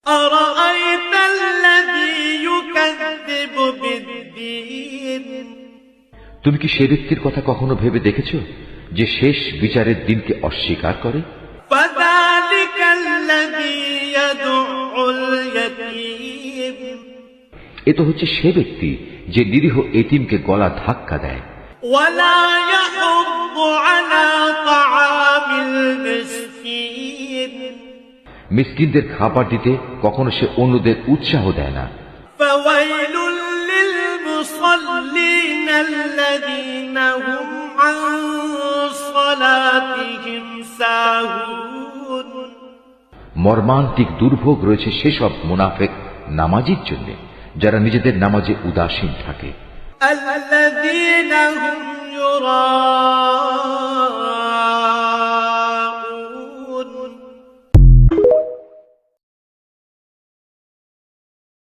أرأيت الذي يكذب بالدين তুমি কি সে ব্যক্তির কথা কখনো ভেবে দেখেছো যে শেষ বিচারের দিনকে অস্বীকার করে? فذلك الذي يدع اليتيم এ তো হচ্ছে সে ব্যক্তি যে নিরীহ এতিমকে গলা ধাক্কা দেয়। ولا يحض على طعام المسكين মিসকিনদের খাবার দিতে কখনো সে অন্যদের উৎসাহ দেয় না। فويل للمصلين الذين هم عن صلاتهم ساهون মর্মান্তিক দুর্ভোগ রয়েছে সেসব মুনাফিক নামাজীর জন্য যারা নিজেদের নামাজে উদাসীন থাকে। الذين هم يراءون